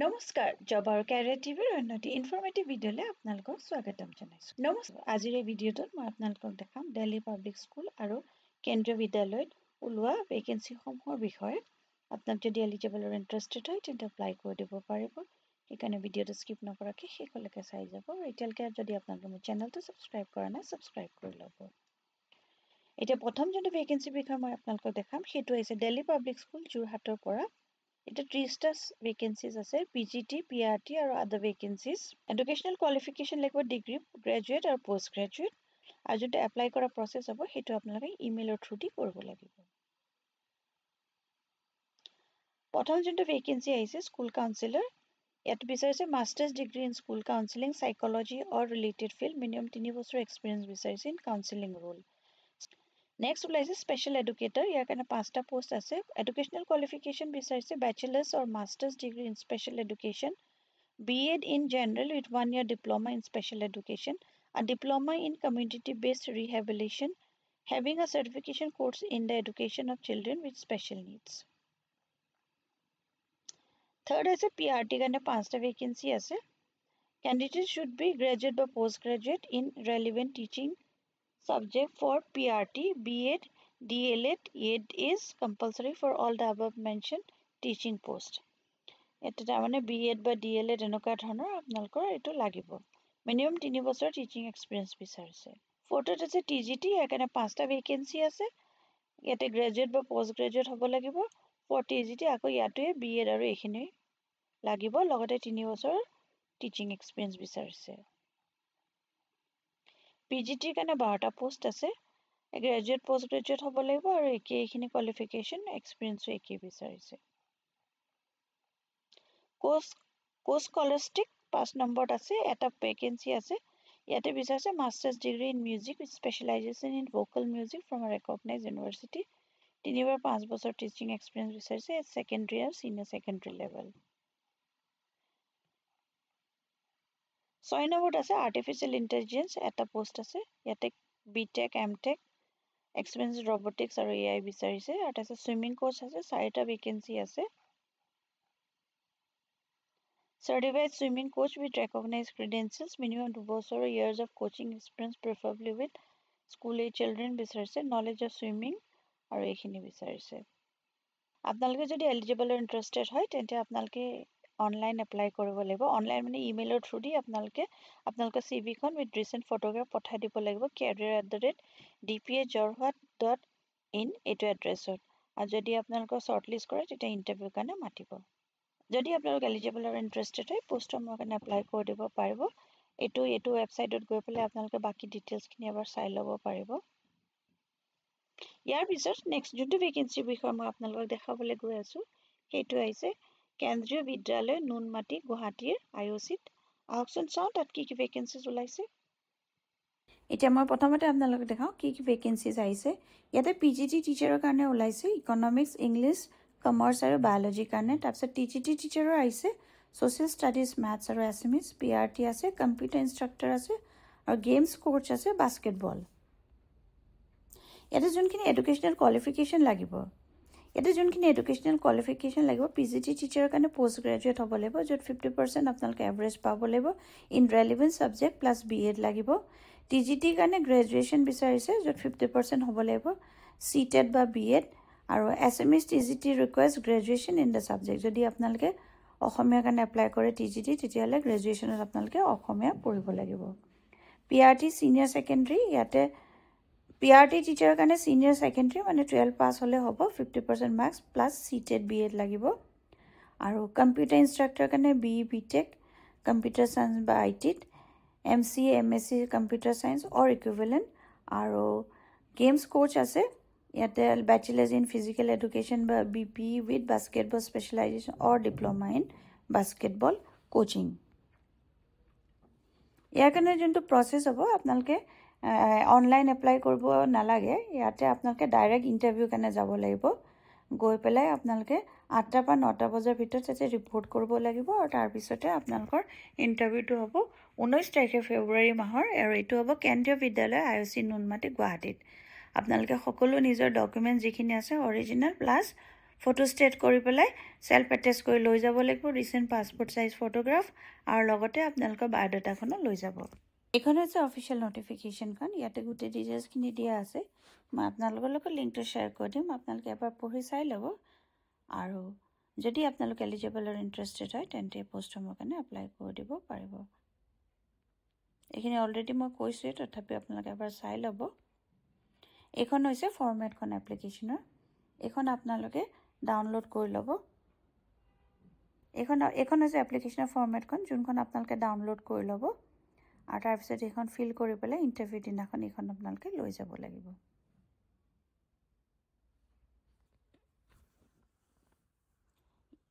নমস্কাৰ জব আৰু কেৰিয়াৰ টিভিৰ অন্যটি ইনফৰ্মেটিভ ভিডিঅ'লৈ আপোনালোকক স্বাগতম জনাইছোঁ। নমস্কাৰ, আজিৰ এই ভিডিঅ'টোত মই আপোনালোকক দেখাম দিল্লী পাব্লিক স্কুল আৰু কেন্দ্ৰীয় বিদ্যালয়ত ওলোৱা ভেকেঞ্চিসমূহৰ বিষয়ে। আপোনাক যদি এলিজিবল আৰু ইণ্টাৰেষ্টেড হয় তেন্তে এপ্লাই কৰি দিব পাৰিব। সেইকাৰণে ভিডিঅ'টো স্কিপ নকৰাকৈ শেষলৈকে চাই যাব। আৰু এতিয়ালৈকে যদি আপোনালোকে মোৰ চেনেলটো ছাবস্ক্ৰাইব কৰা নাই, ছাবস্ক্ৰাইব কৰি ল'ব। এতিয়া প্ৰথম যোনটো ভেকেঞ্চিৰ বিষয়ে মই আপোনালোকক দেখাম সেইটো হৈছে দিল্লী পাব্লিক স্কুল যোৰহাটৰ পৰা। এটা 30টা ভেকেঞ্চিজ আছে PGT, PRT আৰু আদাৰ ভেকেঞ্চিজ। এডুকেশ্যনেল কোৱালিফিকেশ্যন লাগিব ডিগ্ৰী, গ্ৰেজুৱেট আৰু পোষ্ট গ্ৰেজুৱেট। আৰু যোনটো এপ্লাই কৰা প্ৰচেছ হ'ব সেইটো আপোনালোকে ইমেইলৰ থ্ৰু দি কৰিব লাগিব। প্ৰথম যোনটো ভেকেঞ্চি আহিছে স্কুল কাউন্সিলৰ, ইয়াত বিচাৰিছে masters degree in school counselling, psychology or related field, minimum 3 বছৰ এক্সপিৰিয়েঞ্চ বিচাৰিছে ইন কাউন্সিলিং ৰোল। নেক্সট ওলাইছে স্পেচিয়েল এডুকেটৰ, ইয়াৰ কাৰণে 5টা পোষ্ট আছে। এডুকেশ্যনেল কোৱালিফিকেশ্যন বিচাৰিছে bachelors or masters degree in special education, BEd in general with 1 year diploma in special education, a diploma in community based rehabilitation, having a certification course in the education of children with special needs. Third is a PRT কাৰণে 5টা vacancy আছে. Candidates should be graduate or postgraduate in relevant teaching subject for PRT, BEd, DLEd. ED is compulsory for all the above mentioned teaching post. এটা তাৰমানে BEd বা DLEd এনেকুৱা ধৰণৰ আপোনালোকৰ এইটো লাগিব। মিনিমাম 3 বছৰ টিচিং এক্সপিৰিয়েঞ্চ বিচাৰিছে। ফৰ্থত আছে TGT, ইয়াৰ কাৰণে 5টা ভেকেঞ্চি আছে। ইয়াতে গ্ৰেজুৱেট বা পোষ্ট গ্ৰেজুৱেট হ'ব লাগিব। ফৰ TGT আকৌ ইয়াতে BEd আৰু এইখিনি লাগিব, লগতে 3 বছৰ টিচিং এক্সপিৰিয়েঞ্চ বিচাৰিছে। PGTৰ কাৰণে 12টা পোষ্ট আছে। গ্ৰেজুৱেট পোষ্ট গ্ৰেজুৱেট হ'ব লাগিব আৰু এইখিনি কোৱালিফিকেশ্যন এক্সপিৰিয়েঞ্চো একেই বিচাৰিছে। কোৰ্চ স্কলাষ্টিক 5 নম্বৰত আছে, এটা ভেকেঞ্চি আছে। ইয়াতে বিচাৰিছে masters degree in music with specialisation in vocal music from A recognise university. 3 বা 5 বছৰ টিচিং এক্সপিৰিয়েঞ্চ বিচাৰিছে ছেকেণ্ডেৰী আৰু ছিনিয়ৰ ছেকেণ্ডেৰী লেভেল। 6 নম্বৰত আছে আৰ্টিফিচিয়েল ইণ্টেলিজেঞ্চ, এটা পোষ্ট আছে। ইয়াতে BTech, MTech, এক্সপিৰিয়েঞ্চ ৰবটিক্স আৰু AI বিচাৰিছে। আৰু তাৰপিছত ছুইমিং কোৰ্চ আছে, 4টা ভেকেঞ্চি আছে। Certified swimming coach with recognized credentials, minimum 2 বছৰ years of coaching experience, preferably with school age children বিচাৰিছে, knowledge of swimming আৰু এইখিনি বিচাৰিছে। আপোনালোকে যদি এলিজিবল আৰু ইণ্টাৰেষ্টেড হয় তেন্তে আপোনালোকে অনলাইন এপ্লাই কৰিব লাগিব। অনলাইন মানে ইমেইলৰ থ্ৰু দি আপোনালোকৰ CVখন উইথ ৰিচেণ্ট ফটোগ্ৰাফ পঠাই দিব লাগিব career@dpa.jorhat.in এইটো এড্ৰেছত। আৰু যদি আপোনালোকৰ শ্বৰ্টলিষ্ট কৰে তেতিয়া ইণ্টাৰভিউৰ কাৰণে মাতিব। যদি আপোনালোক এলিজিবল আৰু ইণ্টাৰেষ্টেড হয় পোষ্টৰ কাৰণে এপ্লাই কৰি দিব পাৰিব। এইটো ৱেবছাইটত গৈ পেলাই আপোনালোকে বাকী ডিটেইলছখিনি এবাৰ চাই ল'ব পাৰিব। ইয়াৰ পিছত নেক্সট যোনটো ভেকেঞ্চিৰ বিষয়ে মই আপোনালোকক দেখাবলৈ গৈ আছোঁ সেইটো আহিছে কেন্দ্ৰীয় বিদ্যালয় নুনমাটি গুৱাহাটীৰ IOCত। আহকচোন চাওঁ তাত কি কি ভেকেঞ্চিজ ওলাইছে। এতিয়া মই প্ৰথমতে আপোনালোকক দেখাওঁ কি কি ভেকেঞ্চিজ আহিছে। ইয়াতে PGT টিচাৰৰ কাৰণে ওলাইছে ইকনমিক্স, ইংলিছ, কমাৰ্চ আৰু বায়'লজিৰ কাৰণে। তাৰপিছত TGT টিচাৰৰ আহিছে ছ'চিয়েল ষ্টাডিজ, মেথছ আৰু এছামিছ। PRT আছে, কম্পিউটাৰ ইনষ্ট্ৰাক্টৰ আছে আৰু গেমছ কোচ আছে, বাস্কেটবল। ইয়াতে যোনখিনি এডুকেশ্যনেল কোৱালিফিকেশ্যন লাগিব, PGT টিচাৰৰ কাৰণে পোষ্ট গ্ৰেজুৱেট হ'ব লাগিব, য'ত 50% আপোনালোকে এভাৰেজ পাব লাগিব in relevant subject plus BEd লাগিব। TGTৰ কাৰণে গ্ৰেজুৱেশ্যন বিচাৰিছে, য'ত 50% হ'ব লাগিব CTET বা BEd। আৰু এছামিছ TGT ৰিকুৱাৰ্ছ graduation in the subject. যদি আপোনালোকে অসমীয়াৰ কাৰণে এপ্লাই কৰে TGT তেতিয়াহ'লে গ্ৰেজুৱেশ্যনত আপোনালোকে অসমীয়া পঢ়িব লাগিব। PRT ছিনিয়ৰ ছেকেণ্ডেৰী, ইয়াতে PRT টিচাৰৰ কাৰণে ছিনিয়ৰ ছেকেণ্ডেৰী মানে 12 পাছ হ'লে হ'ব, 50% মাৰ্কছ প্লাছ CTET BEd লাগিব। আৰু কম্পিউটাৰ ইনষ্ট্ৰাক্টৰৰ কাৰণে BE, BTech, কম্পিউটাৰ চায়েন্স বা ITত, MCA, MSc computer science or equivalent. আৰু গেমছ কোচ আছে, ইয়াতে বেচেলাৰ্ছ ইন ফিজিকেল এডুকেশ্যন বা BPE with basketball specialisation or diploma in basketball coaching. ইয়াৰ কাৰণে যোনটো প্ৰচেছ হ'ব আপোনালোকে অনলাইন এপ্লাই কৰিব নালাগে। ইয়াতে আপোনালোকে ডাইৰেক্ট ইণ্টাৰভিউৰ কাৰণে যাব লাগিব। গৈ পেলাই আপোনালোকে 8টা পৰা 9টা বজাৰ ভিতৰত তাতে ৰিপৰ্ট কৰিব লাগিব আৰু তাৰপিছতে আপোনালোকৰ ইণ্টাৰভিউটো হ'ব 19 তাৰিখে ফেব্ৰুৱাৰী মাহৰ। আৰু এইটো হ'ব কেন্দ্ৰীয় বিদ্যালয় IOC নুনমাটি গুৱাহাটীত। আপোনালোকে সকলো নিজৰ ডকুমেণ্ট যিখিনি আছে অৰিজিনেল প্লাছ ফটো ষ্টেট কৰি পেলাই সেলফ এটেচ কৰি লৈ যাব লাগিব ৰিসেন্ট পাসপোৰ্ট সাইজ ফটোগ্ৰাফ আৰু লগতে আপোনালোকৰ বায়োডাটাখনো লৈ যাব এখন হৈছে অফিচিয়েল নোটিফিকেশনখন ইয়াতে গোটেই ডিটেইলছখিনি দিয়া আছে মই আপোনালোকৰ লগত লিংকটো শ্বেয়াৰ কৰি দিম আপোনালোকে এবাৰ পঢ়ি চাই ল'ব আৰু যদি আপোনালোক এলিজিবল আৰু ইন্টাৰেষ্টেড হয় তেন্তে পোষ্টৰ কাৰণে এপ্লাই কৰি দিব পাৰিব এইখিনি অলৰেডি মই কৈছোৱে তথাপি আপোনালোকে এবাৰ চাই ল'ব এখন হৈছে ফৰমেটখন এপ্লিকেশনৰ এখন আপোনালোকে ডাউনলোড কৰি ল'ব এখন হৈছে এপ্লিকেশনৰ ফৰমেটখন যোনখন আপোনালোকে ডাউনলোড কৰি ল'ব আৰু তাৰ পিছত এখন ফিল কৰি পেলাই ইন্টাৰভিউ দিনাখন এখন আপোনালোকে লৈ যাব লাগিব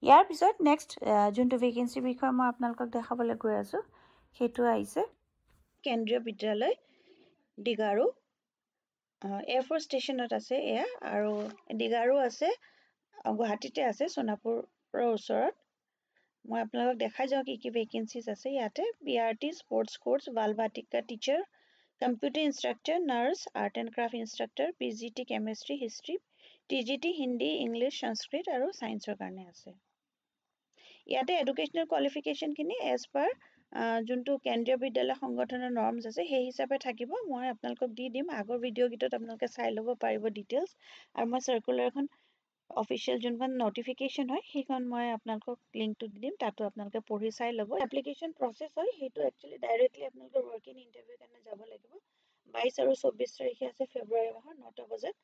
ইয়াৰ পিছত নেক্সট যোনটো ভেকেন্সি বিষয় মই আপোনালোকক দেখাবলৈ গৈ আছো সেইটো আহিছে কেন্দ্ৰীয় বিদ্যালয় ডিগাৰু এয়াৰফোৰ্স ষ্টেচনত আছে এয়া আৰু ডিগাৰু আছে গুৱাহাটীতে আছে সোনাপুৰৰ ওচৰত মই আপোনালোকক দেখাই যাওঁ কি ভেকেন্সিজ আছে ইয়াতে PRT sports course Balvatika teacher computer instructor nurse art and craft instructor PGT chemistry history TGT Hindi English Sanskrit আৰু সায়েন্সৰ কাৰণে আছে ইয়াতে এডুকেশনাল কোৱালিফিকেশনখিনি এজ পাৰ যোনটো কেন্দ্ৰীয় বিদ্যালয় সংগঠনৰ নৰ্মছ আছে সেই হিচাপে থাকিব মই আপোনালোকক দি দিম আগৰ ভিডিঅ' গিটত আপোনালোকে চাই ল'ব পাৰিব ডিটেইলছ আৰু মই সাৰ্কুলাৰখন অফিচিয়েল যোনখন নোটিফিকেশন হয় সেইখন মই আপোনালোকক লিংকটো দি দিম তাতো আপোনালোকে পঢ়ি চাই ল'ব এপ্লিকেশন প্ৰসেস হয় সেইটো একচুয়ালি ডাইৰেক্টলি আপোনালোকে ওয়াৰ্ক ইন ইন্টাৰভিউ কাৰণে যাব লাগিব 22 আৰু 24 তাৰিখে আছে ফেব্ৰুৱাৰী মাহৰ 9টা বজাত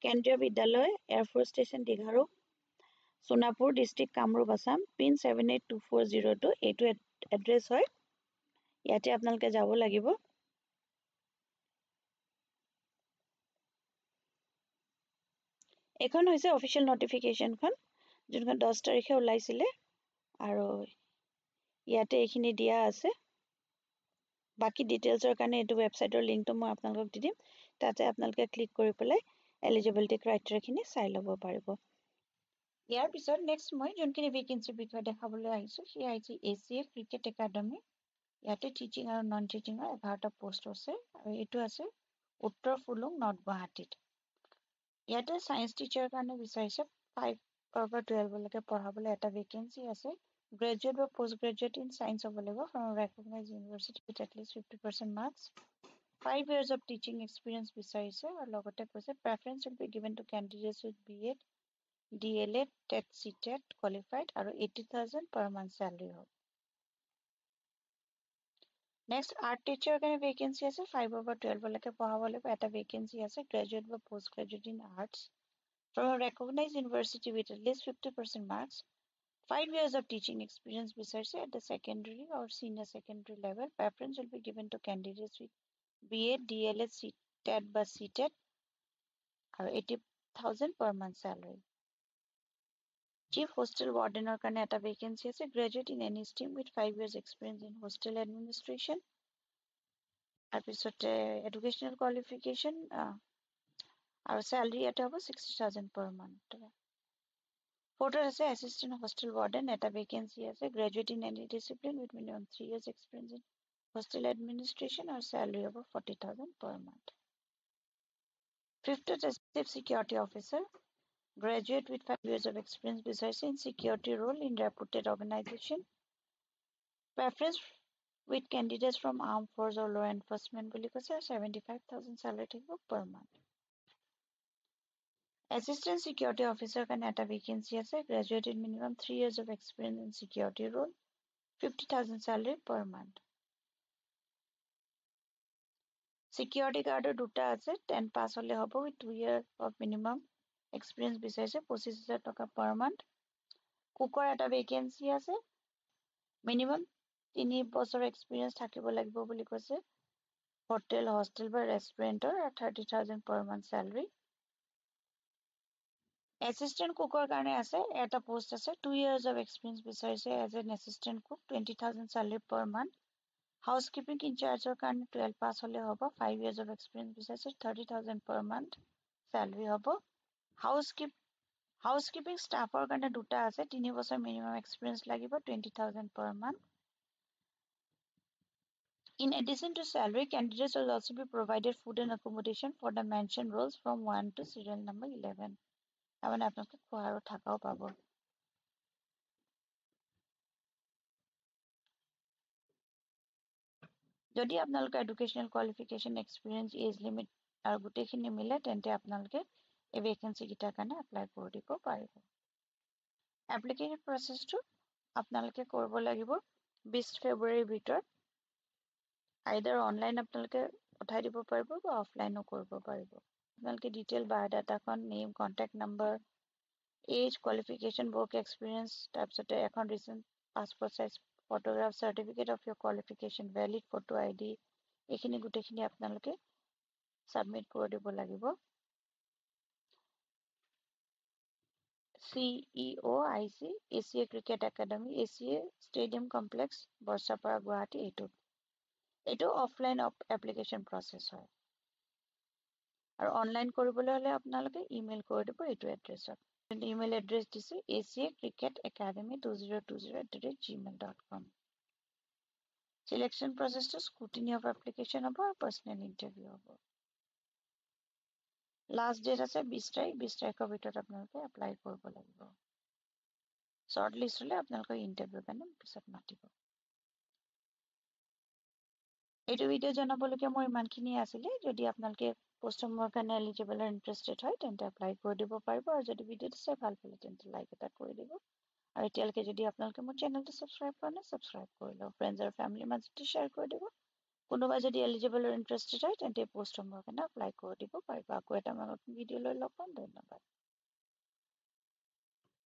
Kendriya Vidyalaya air force station Digharu Sonapur district Kamrup Assam pin 782402 এইটো এড্ৰেছ হয় ইয়াতে আপোনালোকে যাব লাগিব এখন হৈছে অফিচিয়েল নোটিফিকেশনখন যোনখন 10 তাৰিখে ওলাইছিলে আৰু ইয়াতে এইখিনি দিয়া আছে বাকি ডিটেইলছৰ কাৰণে এইটো ৱেবসাইটৰ লিংকটো মই আপোনালোকক দি দিম তাতে আপোনালোকে ক্লিক কৰি পেলাই এলিজিবিলিটি ক্ৰাইটেৰিয়াখিনি চাই ল'ব পাৰিব ইয়াৰ পিছত নেক্সট মই যোনখিনি ভেকেন্সি বিষয়ে দেখাবলৈ আহিছো সেই আহিছে এচিএফ ক্ৰিকেট একাডেমি ইয়াতে টিচিং আৰু নন টিচিঙৰ 11টা পোষ্ট আছে আৰু এইটো আছে উত্তৰ ফুলুং নৰ্থ গুৱাহাটীত ইয়াতে সায়েন্স টিচাৰৰ কাৰণে বিচাৰিছে 5 পৰা 12 লৈকে পঢ়াবলৈ এটা ভেকেন্সি আছে গ্ৰেজুৱেট বা পোষ্ট গ্ৰেজুৱেট ইন সায়েন্স হ'ব লাগিব from a recognized university with at least 50% marks 5 years of teaching experience বিচাৰিছে আৰু লগতে কৈছে preference will be given to candidates with BEd DLEd TET CTET qualified আৰু 80,000 per month salary হ'ব Next, art teacher কাৰণে vacancy আছে 5 over 12 লৈকে পঢ়াব লাগিব এটা vacancy আছে graduate বা postgraduate in arts from a recognized university with at least 50% marks 5 years of teaching experience বিচাৰিছে at the secondary or senior secondary level preference will be given to candidates with BEd DLEd TET বা CTET আৰু 80,000 per month salary Chief Hostel Wardener কাৰণে এটা vacancy আছে graduate in any stream with 5 years experience in hostel administration তাৰপিছতে educational qualification আৰু salary এটা হ'ব 60,000 per month Photo আছে assistant hostel warden এটা vacancy আছে graduate in any discipline with minimum 3 years experience in hostel administration আৰু salary হ'ব 40,000 per month Fifth is chief security officer graduate with 5 years of experience বিচাৰিছে in security role in reputed organization preference with candidates from armed force or law enforcement বুলি কৈছে 75,000 salary থাকিব per month assistant security officer কাৰণে এটা vacancy আছে graduate in minimum 3 years of experience in security role 50,000 salary per month security guard দুটা আছে 10 pass হলে হ'ব with 2 years of minimum experience বিচাৰিছে 25,000 টকা per month কুকৰ এটা vacancy আছে minimum 3 বছৰ experience থাকিব লাগিব বুলি কৈছে hotel hostel বা restaurant 30,000 per month salary assistant cooker কাৰণে আছে এটা post আছে 2 years of experience বিচাৰিছে as an assistant cook 20,000 salary per month housekeeping in charge কাৰণে 12 pass হলে হ'ব 5 years of experience বিচাৰিছে 30,000 per month salary হ'ব housekeeping staffৰ কাৰণে দুটা আছে 3 বছৰ minimum experience লাগিব 20,000 per month In addition to salary, candidates will also be provided food and accommodation for the mentioned roles from 1 to serial number 11. তাৰমানে আপোনালোকে খোৱা আৰু থাকাও পাব যদি আপোনালোকে educational qualification experience age limit আৰু গোটেইখিনি মিলে তেন্তে আপোনালোকে এই ভেকেঞ্চি কেইটাৰ কাৰণে এপ্লাই কৰি দিব পাৰিব এপ্লিকেশ্যন প্ৰচেছটো আপোনালোকে কৰিব লাগিব 20 ফেব্ৰুৱাৰীৰ ভিতৰত আইদাৰ অনলাইন আপোনালোকে পঠাই দিব পাৰিব বা অফলাইনো কৰিব পাৰিব আপোনালোকে ডিটেইল বায়োডাটাখন name contact number age qualification work experience তাৰপিছতে এখন recent passport size photograph certificate of your qualification valid photo ID এইখিনি গোটেইখিনি আপোনালোকে সাবমিট কৰি দিব লাগিব CEOIC ACA cricket academy ACA stadium complex Barsapara Guwahati এইটো অফলাইন এপ্লিকেশ্যন প্ৰচেছ হয় আৰু অনলাইন কৰিবলৈ হ'লে আপোনালোকে ইমেইল কৰি দিব এইটো এড্ৰেছত ইমেইল এড্ৰেছ দিছে acacricketacademy2020@gmail.com Selection process scrutiny of application হ'ব আৰু personal interview হ'ব লাষ্ট ডেট আছে 20 তাৰিখৰ ভিতৰত আপোনালোকে এপ্লাই কৰিব লাগিব শৰ্ট লিষ্ট হ'লে আপোনালোকৰ ইণ্টাৰভিউ কাৰণে পিছত মাতিব এইটো ভিডিঅ' জনাবলগীয়া মোৰ ইমানখিনি আছিলে যদি আপোনালোকে পোষ্ট হোমৰ কাৰণে এলিজিবল আৰু ইণ্টাৰেষ্টেড হয় তেন্তে এপ্লাই কৰি দিব পাৰিব আৰু যদি ভিডিঅ'টো চাই ভাল পালে তেন্তে লাইক এটা কৰি দিব আৰু এতিয়ালৈকে যদি আপোনালোকে মোৰ চেনেলটো ছাবস্ক্ৰাইব কৰা নাই ছাবস্ক্ৰাইব কৰি লওক ফ্ৰেণ্ডছ আৰু ফেমিলিৰ মাজতে শ্বেয়াৰ কৰি দিব কোনোবা যদি এলিজিবল আৰু ইণ্টাৰেষ্টেড হয় তেন্তে পোষ্ট হোমৰ কাৰণে এপ্লাই কৰি দিব পাৰিব আকৌ এটা নতুন ভিডিঅ' লৈ লগ পাম ধন্যবাদ